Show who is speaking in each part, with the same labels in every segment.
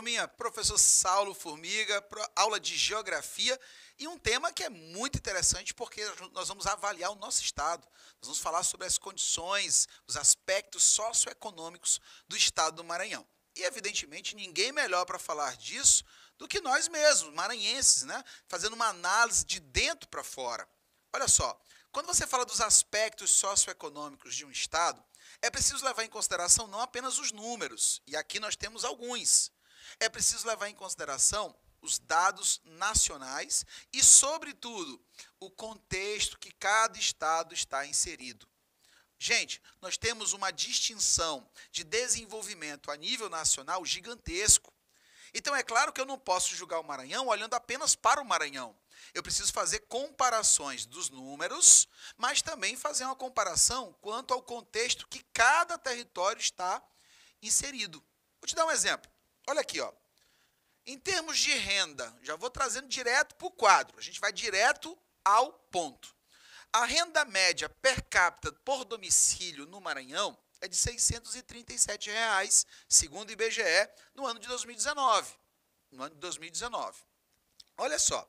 Speaker 1: turminha, professor Saulo Formiga, aula de Geografia e um tema que é muito interessante porque nós vamos avaliar o nosso estado. Nós vamos falar sobre as condições, os aspectos socioeconômicos do estado do Maranhão. E, evidentemente, ninguém melhor para falar disso do que nós mesmos, maranhenses, né? Fazendo uma análise de dentro para fora. Olha só, quando você fala dos aspectos socioeconômicos de um estado, é preciso levar em consideração não apenas os números, e aqui nós temos alguns. É preciso levar em consideração os dados nacionais e, sobretudo, o contexto que cada estado está inserido. Gente, nós temos uma distinção de desenvolvimento a nível nacional gigantesco. Então, é claro que eu não posso julgar o Maranhão olhando apenas para o Maranhão. Eu preciso fazer comparações dos números, mas também fazer uma comparação quanto ao contexto que cada território está inserido. Vou te dar um exemplo. Olha aqui, ó. Em termos de renda, já vou trazendo direto para o quadro. A gente vai direto ao ponto. A renda média per capita por domicílio no Maranhão é de R$ 637, segundo o IBGE, no ano de 2019. Olha só,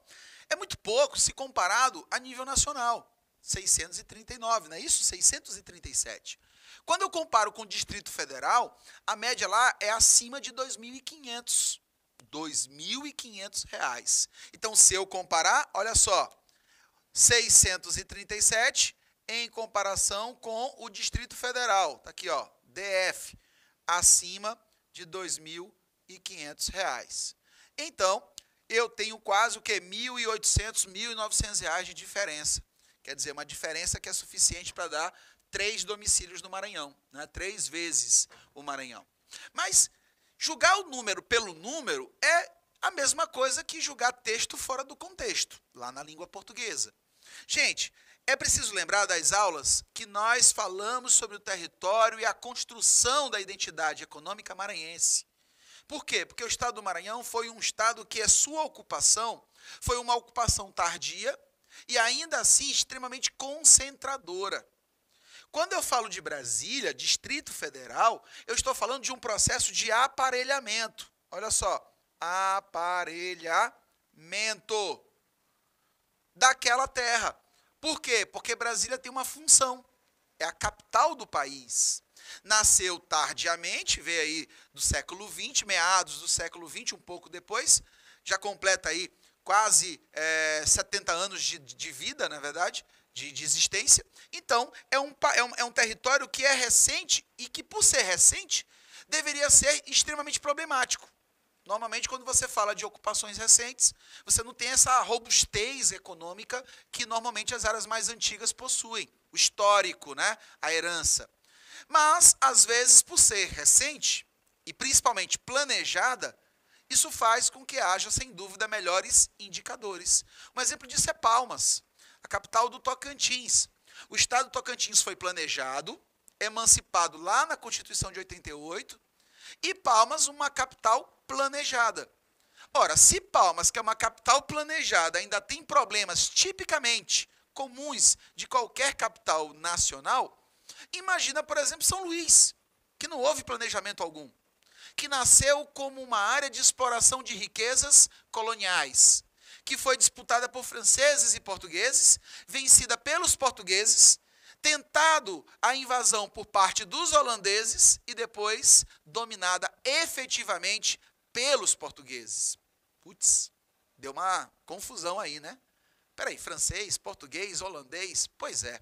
Speaker 1: é muito pouco se comparado a nível nacional. 639, não é isso? 637. Quando eu comparo com o Distrito Federal, a média lá é acima de R$ 2.500. R$ 2.500. Então, se eu comparar, olha só, 637 em comparação com o Distrito Federal. Está aqui, ó, DF, acima de R$ 2.500. Então, eu tenho quase o que? R$ 1.800, R$ 1.900 de diferença. Quer dizer, uma diferença que é suficiente para dar 3 domicílios no Maranhão, né? 3 vezes o Maranhão. Mas julgar o número pelo número é a mesma coisa que julgar texto fora do contexto, lá na língua portuguesa. Gente, é preciso lembrar das aulas que nós falamos sobre o território e a construção da identidade econômica maranhense. Por quê? Porque o estado do Maranhão foi um estado que a sua ocupação foi uma ocupação tardia e ainda assim extremamente concentradora. Quando eu falo de Brasília, Distrito Federal, eu estou falando de um processo de aparelhamento. Olha só, aparelhamento daquela terra. Por quê? Porque Brasília tem uma função, é a capital do país. Nasceu tardiamente, veio aí do século XX, meados do século XX, um pouco depois, já completa aí quase 70 anos de vida, na verdade, de existência. Então, é um território que é recente e que, por ser recente, deveria ser extremamente problemático. Normalmente, quando você fala de ocupações recentes, você não tem essa robustez econômica que normalmente as áreas mais antigas possuem. O histórico, né? A herança. Mas, às vezes, por ser recente e principalmente planejada, isso faz com que haja, sem dúvida, melhores indicadores. Um exemplo disso é Palmas, a capital do Tocantins. O estado do Tocantins foi planejado, emancipado lá na Constituição de 88, e Palmas uma capital planejada. Ora, se Palmas, que é uma capital planejada, ainda tem problemas tipicamente comuns de qualquer capital nacional, imagina, por exemplo, São Luís, que não houve planejamento algum, que nasceu como uma área de exploração de riquezas coloniais, que foi disputada por franceses e portugueses, vencida pelos portugueses, tentado a invasão por parte dos holandeses e depois dominada efetivamente pelos portugueses. Putz, deu uma confusão aí, né? Peraí, francês, português, holandês, pois é.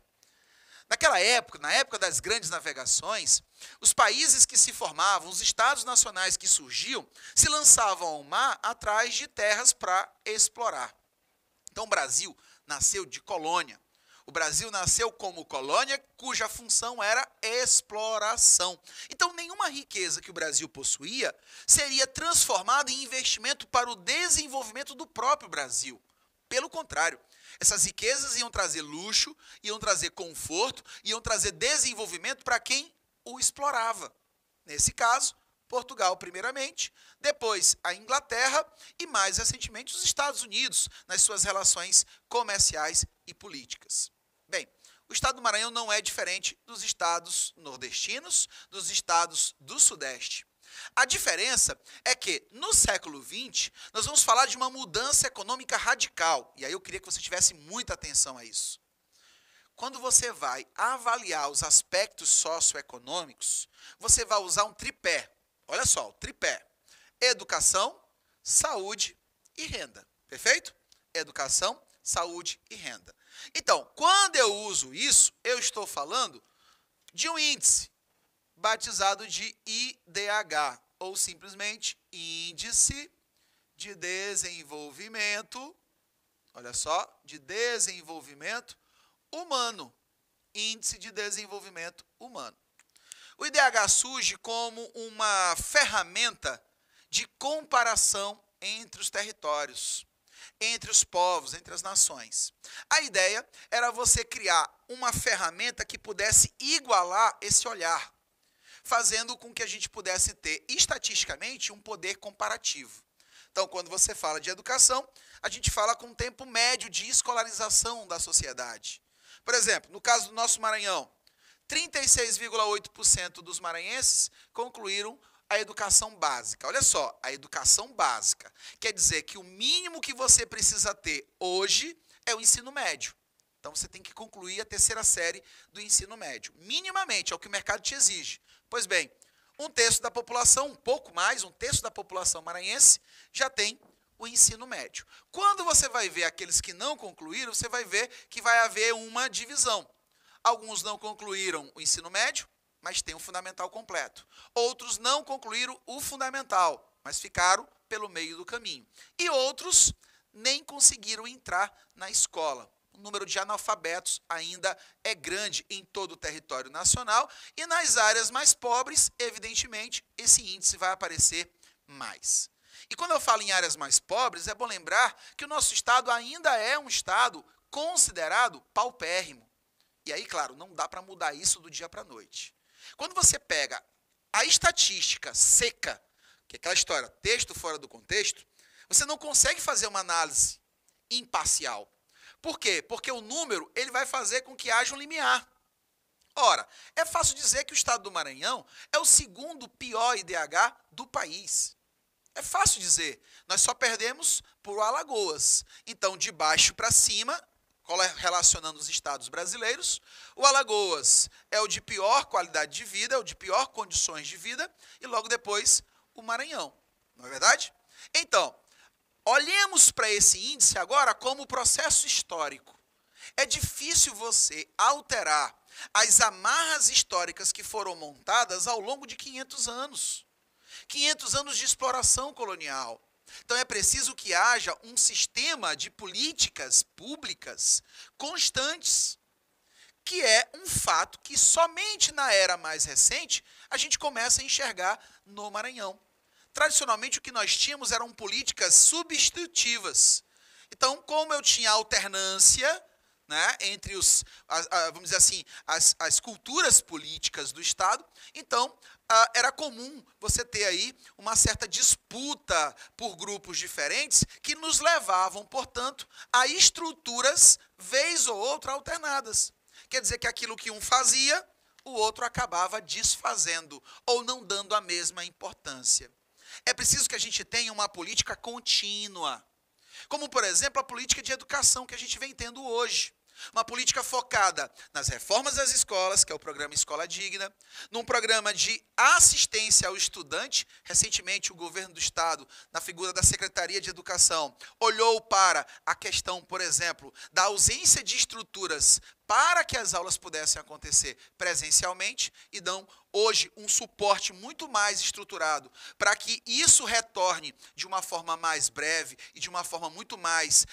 Speaker 1: Naquela época, na época das grandes navegações, os países que se formavam, os estados nacionais que surgiam, se lançavam ao mar atrás de terras para explorar. Então o Brasil nasceu de colônia. O Brasil nasceu como colônia cuja função era exploração. Então nenhuma riqueza que o Brasil possuía seria transformada em investimento para o desenvolvimento do próprio Brasil. Pelo contrário, essas riquezas iam trazer luxo, iam trazer conforto, iam trazer desenvolvimento para quem o explorava. Nesse caso, Portugal primeiramente, depois a Inglaterra e mais recentemente os Estados Unidos, nas suas relações comerciais e políticas. Bem, o estado do Maranhão não é diferente dos estados nordestinos, dos estados do Sudeste. A diferença é que, no século XX, nós vamos falar de uma mudança econômica radical. E aí eu queria que você tivesse muita atenção a isso. Quando você vai avaliar os aspectos socioeconômicos, você vai usar um tripé. Olha só, o tripé. Educação, saúde e renda. Perfeito? Educação, saúde e renda. Então, quando eu uso isso, eu estou falando de um índice batizado de IDH, ou simplesmente Índice de Desenvolvimento, olha só, de Desenvolvimento Humano. Índice de Desenvolvimento Humano. O IDH surge como uma ferramenta de comparação entre os territórios, entre os povos, entre as nações. A ideia era você criar uma ferramenta que pudesse igualar esse olhar, fazendo com que a gente pudesse ter, estatisticamente, um poder comparativo. Então, quando você fala de educação, a gente fala com um tempo médio de escolarização da sociedade. Por exemplo, no caso do nosso Maranhão, 36,8% dos maranhenses concluíram a educação básica. Olha só, a educação básica quer dizer que o mínimo que você precisa ter hoje é o ensino médio. Então, você tem que concluir a terceira série do ensino médio. Minimamente, é o que o mercado te exige. Pois bem, um terço da população, um pouco mais, um terço da população maranhense já tem o ensino médio. Quando você vai ver aqueles que não concluíram, você vai ver que vai haver uma divisão. Alguns não concluíram o ensino médio, mas têm o fundamental completo. Outros não concluíram o fundamental, mas ficaram pelo meio do caminho. E outros nem conseguiram entrar na escola. O número de analfabetos ainda é grande em todo o território nacional e nas áreas mais pobres, evidentemente, esse índice vai aparecer mais. E quando eu falo em áreas mais pobres, é bom lembrar que o nosso estado ainda é um estado considerado paupérrimo. E aí, claro, não dá para mudar isso do dia para a noite. Quando você pega a estatística seca, que é aquela história, texto fora do contexto, você não consegue fazer uma análise imparcial. Por quê? Porque o número ele vai fazer com que haja um limiar. Ora, é fácil dizer que o estado do Maranhão é o segundo pior IDH do país. É fácil dizer. Nós só perdemos por Alagoas. Então, de baixo para cima, relacionando os estados brasileiros, o Alagoas é o de pior qualidade de vida, é o de pior condições de vida, e logo depois o Maranhão. Não é verdade? Então, olhemos para esse índice agora como processo histórico. É difícil você alterar as amarras históricas que foram montadas ao longo de 500 anos. 500 anos de exploração colonial. Então é preciso que haja um sistema de políticas públicas constantes, que é um fato que somente na era mais recente a gente começa a enxergar no Maranhão. Tradicionalmente, o que nós tínhamos eram políticas substitutivas. Então, como eu tinha alternância, né, entre vamos dizer assim, as culturas políticas do Estado, então era comum você ter aí uma certa disputa por grupos diferentes que nos levavam, portanto, a estruturas, vez ou outra, alternadas. Quer dizer que aquilo que um fazia, o outro acabava desfazendo ou não dando a mesma importância. É preciso que a gente tenha uma política contínua, como, por exemplo, a política de educação que a gente vem tendo hoje. Uma política focada nas reformas das escolas, que é o programa Escola Digna, num programa de assistência ao estudante. Recentemente, o governo do Estado, na figura da Secretaria de Educação, olhou para a questão, por exemplo, da ausência de estruturas para que as aulas pudessem acontecer presencialmente e dão hoje um suporte muito mais estruturado para que isso retorne de uma forma mais breve e de uma forma muito mais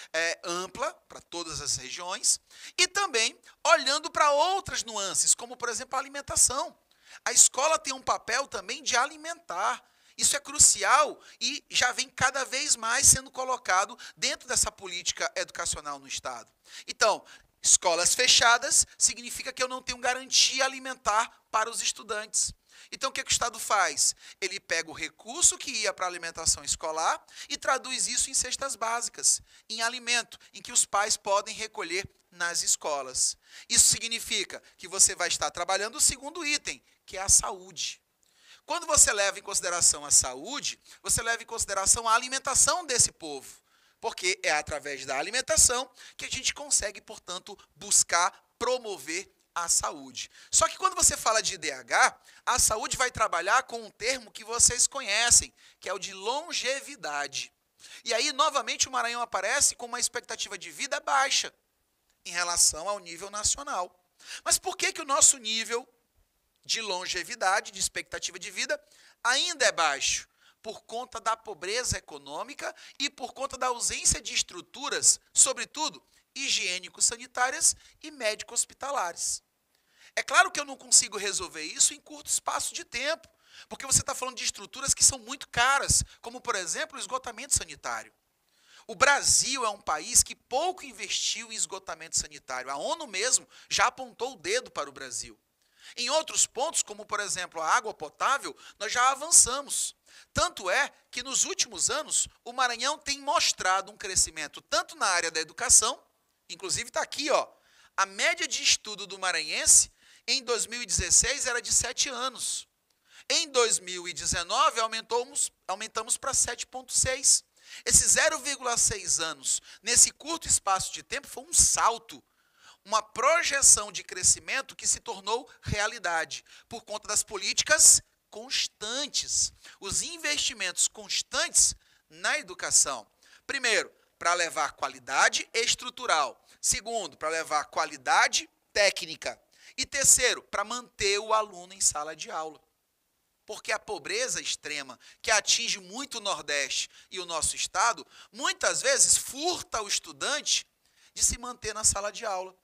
Speaker 1: ampla para todas as regiões, e também olhando para outras nuances, como, por exemplo, a alimentação. A escola tem um papel também de alimentar. Isso é crucial e já vem cada vez mais sendo colocado dentro dessa política educacional no Estado. Então, escolas fechadas significa que eu não tenho garantia alimentar para os estudantes. Então, o que o Estado faz? Ele pega o recurso que ia para a alimentação escolar e traduz isso em cestas básicas, em alimento, em que os pais podem recolher nas escolas. Isso significa que você vai estar trabalhando o segundo item, que é a saúde. Quando você leva em consideração a saúde, você leva em consideração a alimentação desse povo. Porque é através da alimentação que a gente consegue, portanto, buscar promover a saúde. Só que quando você fala de IDH, a saúde vai trabalhar com um termo que vocês conhecem, que é o de longevidade. E aí, novamente, o Maranhão aparece com uma expectativa de vida baixa em relação ao nível nacional. Mas por que o nosso nível de longevidade, de expectativa de vida, ainda é baixo? Por conta da pobreza econômica e por conta da ausência de estruturas, sobretudo higiênico-sanitárias e médico-hospitalares. É claro que eu não consigo resolver isso em curto espaço de tempo, porque você está falando de estruturas que são muito caras, como, por exemplo, o esgotamento sanitário. O Brasil é um país que pouco investiu em esgotamento sanitário. A ONU mesmo já apontou o dedo para o Brasil. Em outros pontos, como, por exemplo, a água potável, nós já avançamos. Tanto é que, nos últimos anos, o Maranhão tem mostrado um crescimento tanto na área da educação, inclusive está aqui, ó, a média de estudo do maranhense em 2016 era de 7 anos. Em 2019, aumentamos para 7,6. Esses 0,6 anos, nesse curto espaço de tempo, foi um salto, uma projeção de crescimento que se tornou realidade, por conta das políticas constantes, os investimentos constantes na educação. Primeiro, para levar qualidade estrutural. Segundo, para levar qualidade técnica. E terceiro, para manter o aluno em sala de aula. Porque a pobreza extrema, que atinge muito o Nordeste e o nosso estado, muitas vezes furta o estudante de se manter na sala de aula.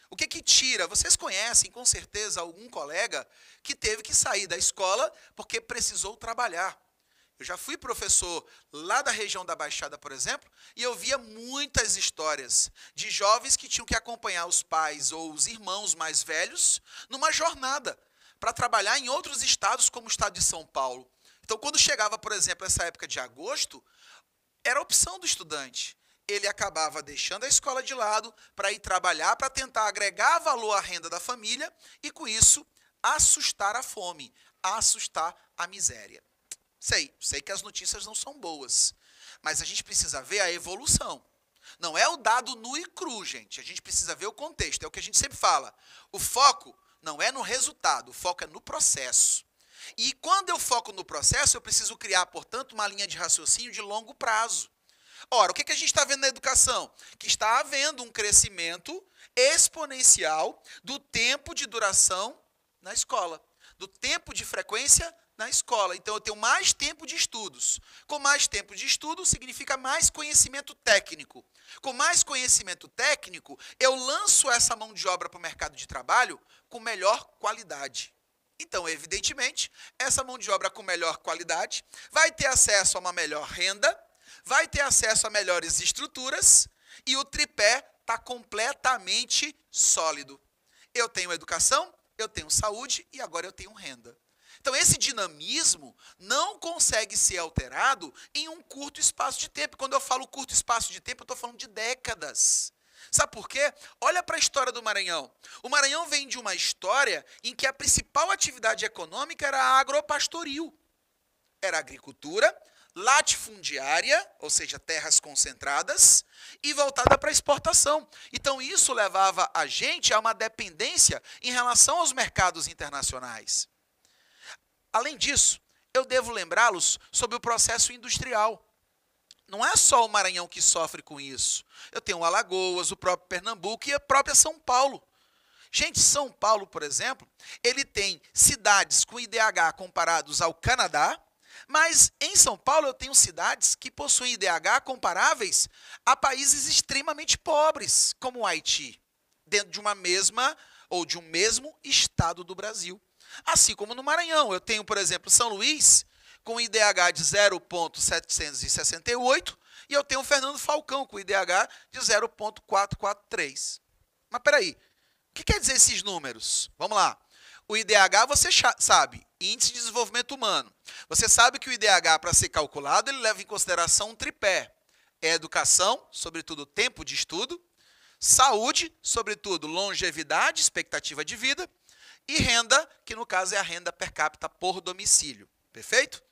Speaker 1: O que tira? Vocês conhecem, com certeza, algum colega que teve que sair da escola porque precisou trabalhar. Eu já fui professor lá da região da Baixada, por exemplo, e eu via muitas histórias de jovens que tinham que acompanhar os pais ou os irmãos mais velhos numa jornada para trabalhar em outros estados, como o estado de São Paulo. Então, quando chegava, por exemplo, essa época de agosto, era a opção do estudante. Ele acabava deixando a escola de lado para ir trabalhar, para tentar agregar valor à renda da família e, com isso, assustar a fome, assustar a miséria. Sei que as notícias não são boas, mas a gente precisa ver a evolução. Não é o dado nu e cru, gente. A gente precisa ver o contexto. É o que a gente sempre fala. O foco não é no resultado, o foco é no processo. E quando eu foco no processo, eu preciso criar, portanto, uma linha de raciocínio de longo prazo. Ora, o que a gente está vendo na educação? Que está havendo um crescimento exponencial do tempo de duração na escola, do tempo de frequência na escola. Então, eu tenho mais tempo de estudos. Com mais tempo de estudo, significa mais conhecimento técnico. Com mais conhecimento técnico, eu lanço essa mão de obra para o mercado de trabalho com melhor qualidade. Então, evidentemente, essa mão de obra com melhor qualidade vai ter acesso a uma melhor renda, vai ter acesso a melhores estruturas e o tripé está completamente sólido. Eu tenho educação, eu tenho saúde e agora eu tenho renda. Então, esse dinamismo não consegue ser alterado em um curto espaço de tempo. Quando eu falo curto espaço de tempo, eu estou falando de décadas. Sabe por quê? Olha para a história do Maranhão. O Maranhão vem de uma história em que a principal atividade econômica era a agropastoril. Era a agricultura, latifundiária, ou seja, terras concentradas, e voltada para a exportação. Então, isso levava a gente a uma dependência em relação aos mercados internacionais. Além disso, eu devo lembrá-los sobre o processo industrial. Não é só o Maranhão que sofre com isso. Eu tenho o Alagoas, o próprio Pernambuco e a própria São Paulo. Gente, São Paulo, por exemplo, ele tem cidades com IDH comparados ao Canadá, mas em São Paulo eu tenho cidades que possuem IDH comparáveis a países extremamente pobres, como o Haiti, dentro de uma mesma ou de um mesmo estado do Brasil. Assim como no Maranhão, eu tenho, por exemplo, São Luís, com IDH de 0,768, e eu tenho o Fernando Falcão, com IDH de 0,443. Mas peraí, o que quer dizer esses números? Vamos lá. O IDH, você sabe, Índice de Desenvolvimento Humano. Você sabe que o IDH, para ser calculado, ele leva em consideração um tripé. É educação, sobretudo tempo de estudo, saúde, sobretudo longevidade, expectativa de vida, e renda, que no caso é a renda per capita por domicílio. Perfeito?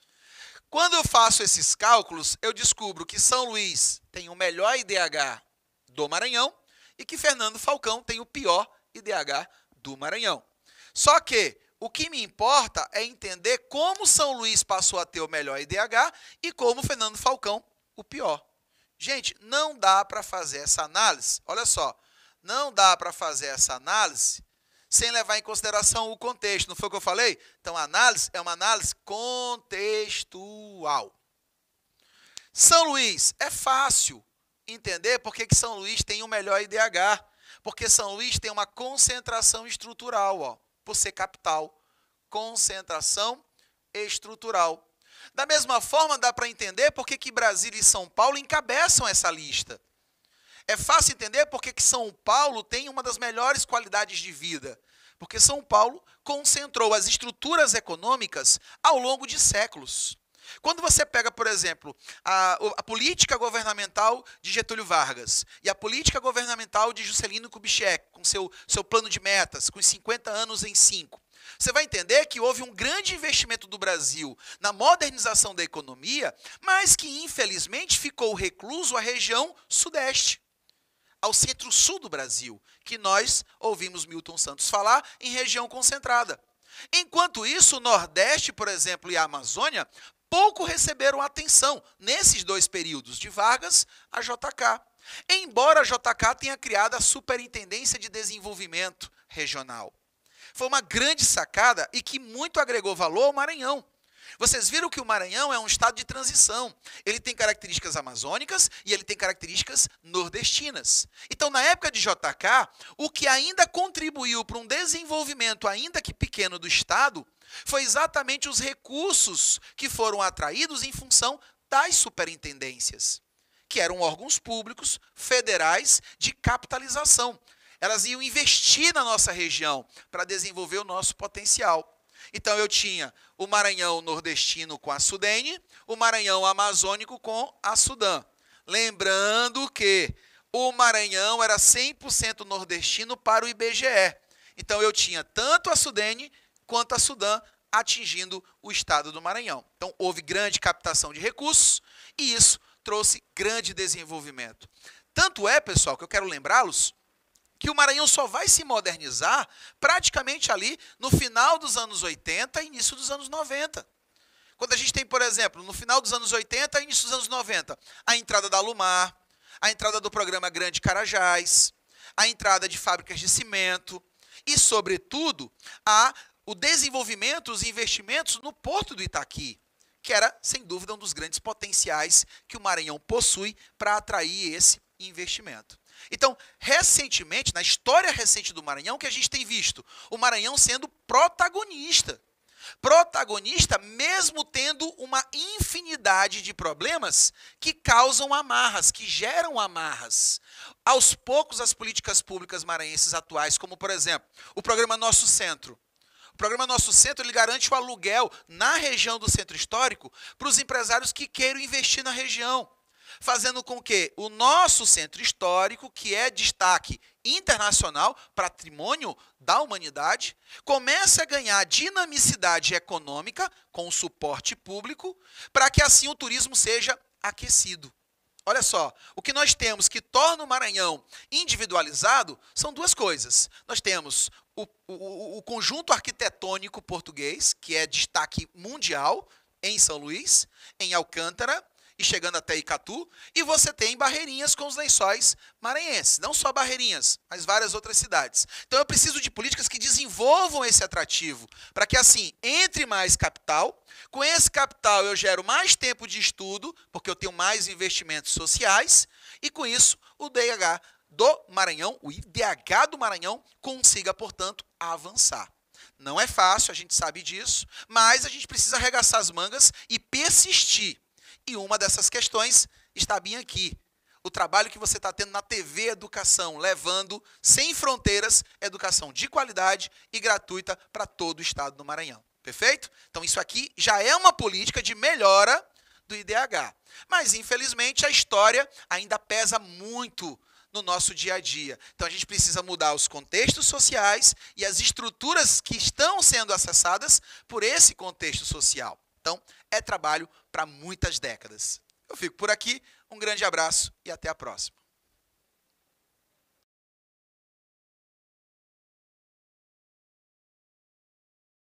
Speaker 1: Quando eu faço esses cálculos, eu descubro que São Luís tem o melhor IDH do Maranhão e que Fernando Falcão tem o pior IDH do Maranhão. Só que o que me importa é entender como São Luís passou a ter o melhor IDH e como Fernando Falcão o pior. Gente, não dá para fazer essa análise, olha só, não dá para fazer essa análise sem levar em consideração o contexto, não foi o que eu falei? Então, a análise é uma análise contextual. São Luís, é fácil entender por que São Luís tem o melhor IDH, porque São Luís tem uma concentração estrutural, ó, por ser capital, concentração estrutural. Da mesma forma, dá para entender por que Brasília e São Paulo encabeçam essa lista. É fácil entender por que São Paulo tem uma das melhores qualidades de vida. Porque São Paulo concentrou as estruturas econômicas ao longo de séculos. Quando você pega, por exemplo, a política governamental de Getúlio Vargas e a política governamental de Juscelino Kubitschek, com seu plano de metas, com os 50 anos em 5, você vai entender que houve um grande investimento do Brasil na modernização da economia, mas que, infelizmente, ficou recluso à região sudeste, ao centro-sul do Brasil, que nós ouvimos Milton Santos falar em região concentrada. Enquanto isso, o Nordeste, por exemplo, e a Amazônia, pouco receberam atenção nesses dois períodos, de Vargas a JK. Embora a JK tenha criado a Superintendência de Desenvolvimento Regional. Foi uma grande sacada e que muito agregou valor ao Maranhão. Vocês viram que o Maranhão é um estado de transição. Ele tem características amazônicas e ele tem características nordestinas. Então, na época de JK, o que ainda contribuiu para um desenvolvimento, ainda que pequeno, do estado, foi exatamente os recursos que foram atraídos em função das superintendências, que eram órgãos públicos federais de capitalização. Elas iam investir na nossa região para desenvolver o nosso potencial. Então, eu tinha o Maranhão nordestino com a Sudene, o Maranhão amazônico com a Sudã. Lembrando que o Maranhão era 100% nordestino para o IBGE. Então, eu tinha tanto a Sudene quanto a Sudã atingindo o estado do Maranhão. Então, houve grande captação de recursos e isso trouxe grande desenvolvimento. Tanto é, pessoal, que eu quero lembrá-los que o Maranhão só vai se modernizar praticamente ali no final dos anos 80 e início dos anos 90. Quando a gente tem, por exemplo, no final dos anos 80 e início dos anos 90, a entrada da Alumar, a entrada do programa Grande Carajás, a entrada de fábricas de cimento e, sobretudo, o desenvolvimento, os investimentos no Porto do Itaqui, que era, sem dúvida, um dos grandes potenciais que o Maranhão possui para atrair esse investimento. Então, recentemente, na história recente do Maranhão, que a gente tem visto o Maranhão sendo protagonista. Protagonista mesmo tendo uma infinidade de problemas que causam amarras, que geram amarras. Aos poucos, as políticas públicas maranhenses atuais, como, por exemplo, o programa Nosso Centro. O programa Nosso Centro ele garante o aluguel na região do centro histórico para os empresários que queiram investir na região, fazendo com que o nosso centro histórico, que é destaque internacional, patrimônio da humanidade, comece a ganhar dinamicidade econômica com o suporte público, para que assim o turismo seja aquecido. Olha só, o que nós temos que torna o Maranhão individualizado são duas coisas. Nós temos o conjunto arquitetônico português, que é destaque mundial em São Luís, em Alcântara, e chegando até Icatu, e você tem Barreirinhas com os lençóis maranhenses. Não só Barreirinhas, mas várias outras cidades. Então eu preciso de políticas que desenvolvam esse atrativo, para que assim, entre mais capital, com esse capital eu gero mais tempo de estudo, porque eu tenho mais investimentos sociais, e com isso o IDH do Maranhão, o IDH do Maranhão, consiga, portanto, avançar. Não é fácil, a gente sabe disso, mas a gente precisa arregaçar as mangas e persistir. E uma dessas questões está bem aqui. O trabalho que você está tendo na TV Educação, levando, sem fronteiras, educação de qualidade e gratuita para todo o estado do Maranhão. Perfeito? Então, isso aqui já é uma política de melhora do IDH. Mas, infelizmente, a história ainda pesa muito no nosso dia a dia. Então a gente precisa mudar os contextos sociais e as estruturas que estão sendo acessadas por esse contexto social. Então é trabalho para muitas décadas. Eu fico por aqui, um grande abraço e até a próxima.